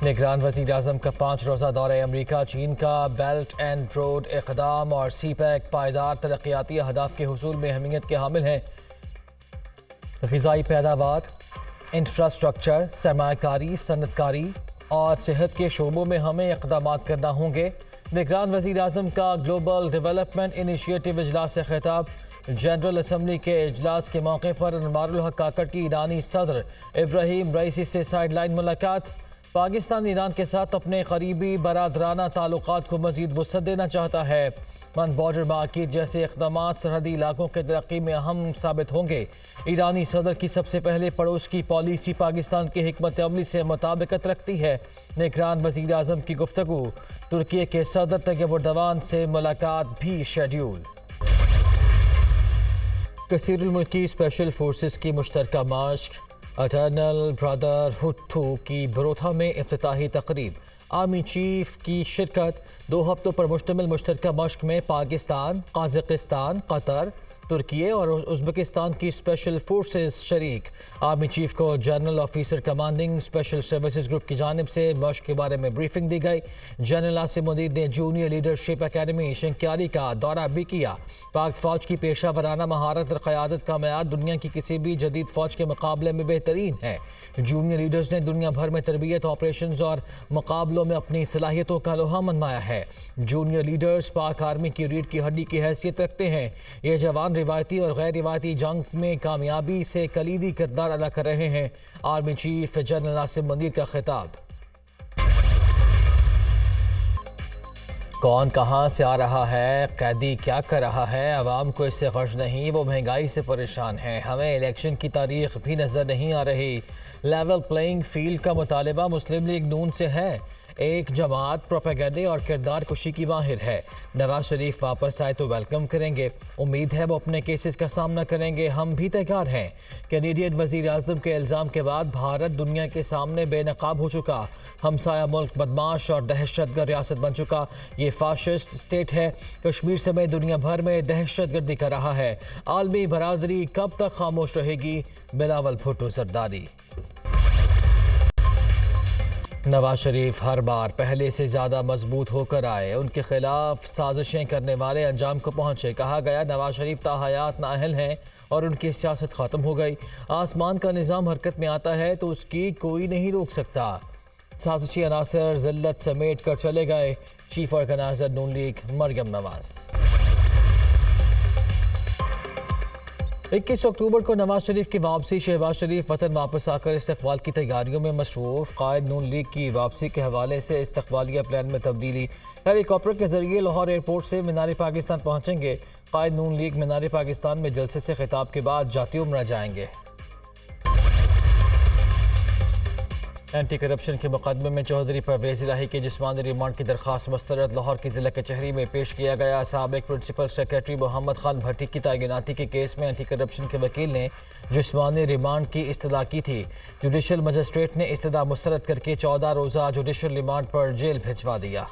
निगरान वज़ीर आज़म का 5 रोज़ा दौरा अमरीका। चीन का बेल्ट एंड रोड इक़दाम और सी पैक पायदार तरक्याती अहदाफ के हुसूल में अहमियत के हामिल हैं। ग़िज़ाई पैदावार, इंफ्रास्ट्रक्चर, सरमायाकारी, सनतकारी और सेहत के शोबों में हमें इक़दामात करना होंगे। निगरान वज़ीर आज़म का ग्लोबल डेवलपमेंट इनिशिएटिव इजलास से खिताब। जनरल असम्बली के इजलास के मौके पर अनवारुल हक काकड़ की ईरानी सदर इब्राहिम रईसी से साइडलाइन मुलाकात। पाकिस्तान ईरान के साथ अपने करीबी बरादराना ताल्लुकात को मज़ीद वुसअत देना चाहता है। मन बॉर्डर मार्केट जैसे इक़दामात सरहदी इलाकों के तरक्की में अहम साबित होंगे। ईरानी सदर की सबसे पहले पड़ोस की पॉलिसी पाकिस्तान की हिकमत अमली से मुताबिकत रखती है। निगरान वज़ीर आज़म की गुफ्तगू। तुर्की के सदर तैयब एर्दोगान से मुलाकात भी शेड्यूल। कसीरुल मुल्की स्पेशल फोर्सेस की मुश्तरका मश्क अटर्नल ब्रदरहुड 2 की बरोथा में इफ्तिताही तकरीब। आर्मी चीफ की शिरकत। 2 हफ्तों पर मुश्तमिल मुश्तरका मश्क में पाकिस्तान, कजाकिस्तान, कतर, तुर्की और उज़्बेकिस्तान की स्पेशल फोर्सेस शरीक। आर्मी चीफ को general officer commanding special services group की जानिब से मश्क के बारे में ब्रीफिंग दी गई। जनरल आसिम मुनीर ने जूनियर लीडरशिप अकेडमी शंक्यारी का दौरा भी किया। पाक फौज की पेशा वराना महारत और क़यादत का मयार दुनिया की किसी भी जदीद फौज के मुकाबले में बेहतरीन है। जूनियर लीडर्स ने दुनिया भर में तरबियत, ऑपरेशन और मुकाबलों में अपनी सलाहियतों का लोहा मनवाया है। जूनियर लीडर्स पाक आर्मी की रीढ़ की हड्डी की हैसियत रखते हैं। ये जवान रिवायती और गैर रिवायती जंग में कामयाबी से कलीदी किरदार अदा कर रहे हैं। Army chief general Asim Munir का खिताब। कौन कहाँ से आ रहा है, कैदी क्या कर रहा है, अवाम को इससे गर्ज नहीं, वो महंगाई से परेशान है। हमें इलेक्शन की तारीख भी नज़र नहीं आ रही। लेवल प्लेइंग फील्ड का मुतालबा मुस्लिम लीग नून से है। एक जमात प्रोपेगेंडे और किरदार कुशी की माहिर है। नवाज शरीफ वापस आए तो वेलकम करेंगे। उम्मीद है वो अपने केसेस का सामना करेंगे। हम भी तैयार हैं। कैनेडियन वज़ीर आज़म के इल्ज़ाम के बाद भारत दुनिया के सामने बेनकाब हो चुका। हमसाया मुल्क बदमाश और दहशतगर्द रियासत बन चुका। ये फाशिस्ट स्टेट है। कश्मीर समेत दुनिया भर में दहशतगर्दी कर रहा है। आलमी बरादरी कब तक खामोश रहेगी? बिलावल भुट्टो जरदारी। नवाज शरीफ हर बार पहले से ज़्यादा मजबूत होकर आए। उनके खिलाफ साजिशें करने वाले अंजाम को पहुँचे। कहा गया नवाज शरीफ ताहयात नाअहल हैं और उनकी सियासत ख़त्म हो गई। आसमान का निज़ाम हरकत में आता है तो उसकी कोई नहीं रोक सकता। साजिशी अनासर ज़िल्लत समेट कर चले गए। चीफ ऑर्गेनाइजर नून लीग मरियम नवाज। 21 अक्टूबर को नवाज शरीफ की वापसी। शहबाज शरीफ वतन वापस आकर इस्तकबाल की तैयारियों में मसरूफ़। कायद नून लीग की वापसी के हवाले से इस्तकबालिया प्लान में तब्दीली। हेलीकॉप्टर के जरिए लाहौर एयरपोर्ट से मीनार पाकिस्तान पहुँचेंगे। कायद नून लीग मीनार पाकिस्तान में जलसे से खिताब के बाद जाती उम्रा जाएंगे। एंटी करप्शन के मुकदमे में चौधरी परवेज़ इलाही के जिस्मानी रिमांड की दरख्वास्त मुस्तरद। लाहौर की ज़िला कचहरी में पेश किया गया। साबिक प्रिंसिपल सेक्रेटरी मोहम्मद खान भट्टी की तैनाती के केस में एंटी करप्शन के वकील ने जिस्मानी रिमांड की इस्तदा की थी। जुडिशल मजिस्ट्रेट ने इस्तदा मुस्तरद करके 14 रोज़ा जुडिशल रिमांड पर जेल भिजवा दिया।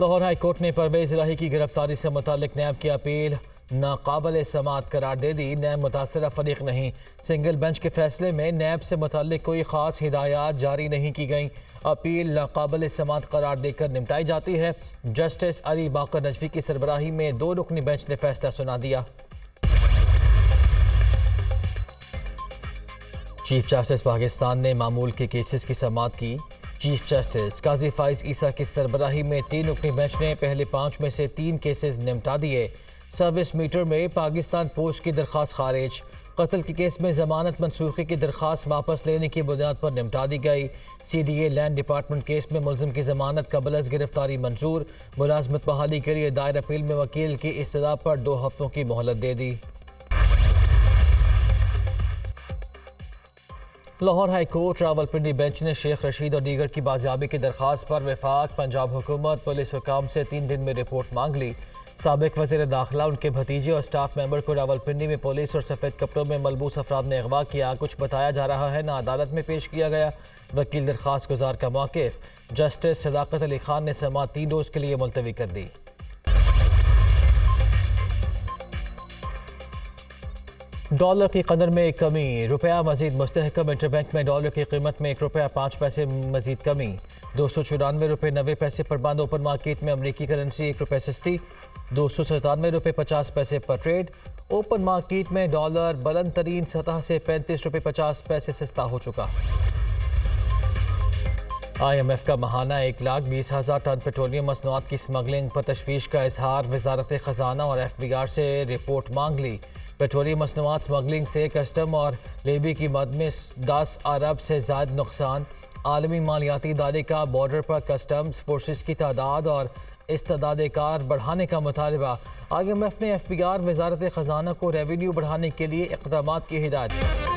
लाहौर हाई कोर्ट ने परवेज़ इलाही की गिरफ्तारी से मुताल्लिक नैब की अपील नाकाबिल समाअत करार दे दी। नैब मुतासरा फरीक नहीं। सिंगल बेंच के फैसले में नैब से मुताल्लिक कोई ख़ास हिदायत जारी नहीं की गई। अपील नाकाबिल समाअत करार देकर निपटाई जाती है। जस्टिस अली बाकर नजवी की सरबराही में 2 रुकनी बेंच ने फैसला सुना दिया। चीफ जस्टिस पाकिस्तान ने मामूल के केसेस की समाअत की। चीफ जस्टिस काजी फाइज ईसा की सरबराही में 3 रुकनी बेंच ने पहले 5 में से 3 केसेस निपटा दिए। सर्विस मीटर में पाकिस्तान पोस्ट की दरख्वास्त खारिज। कत्ल के केस में जमानत मनसूखी की दरख्वास्त वापस लेने की बुनियाद पर निपटा दी गई। CDA लैंड डिपार्टमेंट केस में मुलजिम की जमानत कबल अज़ गिरफ्तारी मंजूर। मुलाजमत बहाली के लिए दायर अपील में वकील की इस्तदा पर 2 हफ्तों की मोहलत दे दी। Lahore high court Rawalpindi bench ने शेख रशीद और दीगर की बाजियाबी की दरख्वास्त पर वफाक, पंजाब हुकूमत, पुलिस हुकाम से 3 दिन में रिपोर्ट मांग ली। साबिक वज़ीर दाखिला, उनके भतीजे और स्टाफ मेंबर को रावलपिंडी में पुलिस और सफ़ेद कपड़ों में मलबूस अफराद ने अगवा किया। कुछ बताया जा रहा है ना अदालत में पेश किया गया। वकील दरख्वास्त गुजार का मौक़िफ़। जस्टिस सदाकत अली खान ने समाअत 3 रोज़ के लिए मुलतवी कर दी। डॉलर की कदर में कमी, रुपया मजीद मुस्तहकम। इंटरबैंक में डॉलर की कीमत में 1 रुपया 5 पैसे मजीद कमी, 294 रुपये 90 पैसे पर बंद। ओपन मार्केट में अमरीकी करेंसी 1 रुपये सस्ती, 297 रुपये 50 पैसे पर ट्रेड। ओपन मार्केट में डॉलर बुलंद तरीन सतह से 35 रुपये 50 पैसे सस्ता हो चुका। IMF का माहाना 1,20,000 टन पेट्रोलियम मसनूआत की स्मगलिंग पर तशवीश का इजहार। वजारत खजाना और FBR से रिपोर्ट मांग ली। पेट्रोलियम मसनूआत स्मगलिंग से कस्टम और लेबी की मद में 10 अरब से ज़ायद नुकसान। आलमी मालियाती इदारे का बॉर्डर पर कस्टम्स फोर्सेस की तादाद और इस्तेदाद कार बढ़ाने का मुतालबा। IMF ने FBR वजारत खजाना को रेवेन्यू बढ़ाने के लिए इक़दामात की हिदायत।